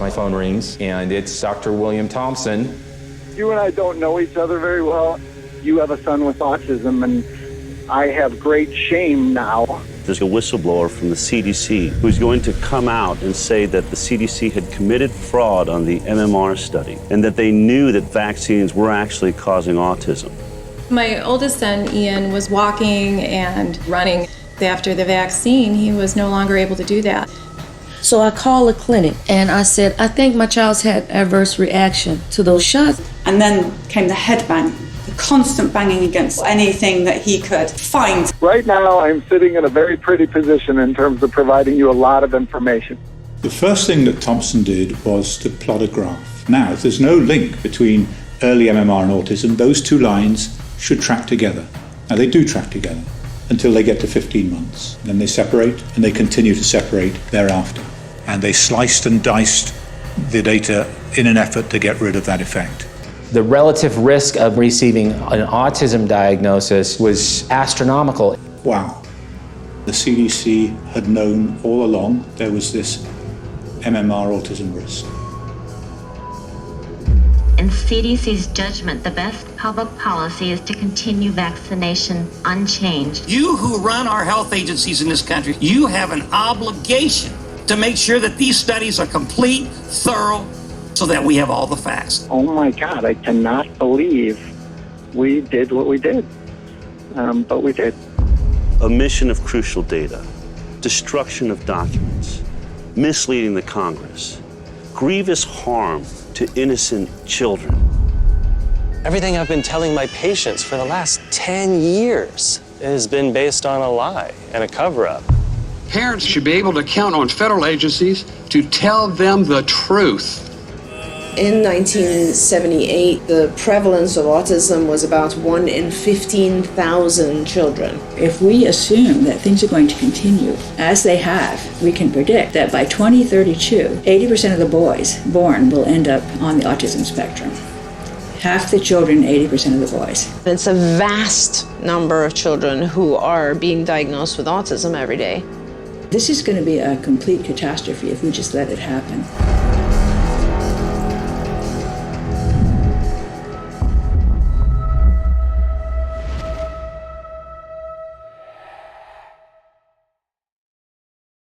My phone rings, and it's Dr. William Thompson. You and I don't know each other very well. You have a son with autism, and I have great shame now. There's a whistleblower from the CDC who's going to come out and say that the CDC had committed fraud on the MMR study and that they knew that vaccines were actually causing autism. My oldest son, Ian, was walking and running. After the vaccine, he was no longer able to do that. So I called the clinic and I said, I think my child's had adverse reaction to those shots. And then came the head bang, the constant banging against anything that he could find. Right now, I'm sitting in a very pretty position in terms of providing you a lot of information. The first thing that Thompson did was to plot a graph. Now, if there's no link between early MMR and autism, those two lines should track together. Now, they do track together until they get to 15 months. Then they separate, and they continue to separate thereafter. And they sliced and diced the data in an effort to get rid of that effect. The relative risk of receiving an autism diagnosis was astronomical. Wow. The CDC had known all along there was this MMR autism risk. In CDC's judgment, the best public policy is to continue vaccination unchanged. You who run our health agencies in this country, you have an obligation to make sure that these studies are complete, thorough, so that we have all the facts. Oh my God, I cannot believe we did what we did, but we did. Omission of crucial data, destruction of documents, misleading the Congress, grievous harm to innocent children. Everything I've been telling my patients for the last 10 years has been based on a lie and a cover-up. Parents should be able to count on federal agencies to tell them the truth. In 1978, the prevalence of autism was about 1 in 15,000 children. If we assume that things are going to continue as they have, we can predict that by 2032, 80% of the boys born will end up on the autism spectrum. Half the children, 80% of the boys. It's a vast number of children who are being diagnosed with autism every day. This is going to be a complete catastrophe if we just let it happen.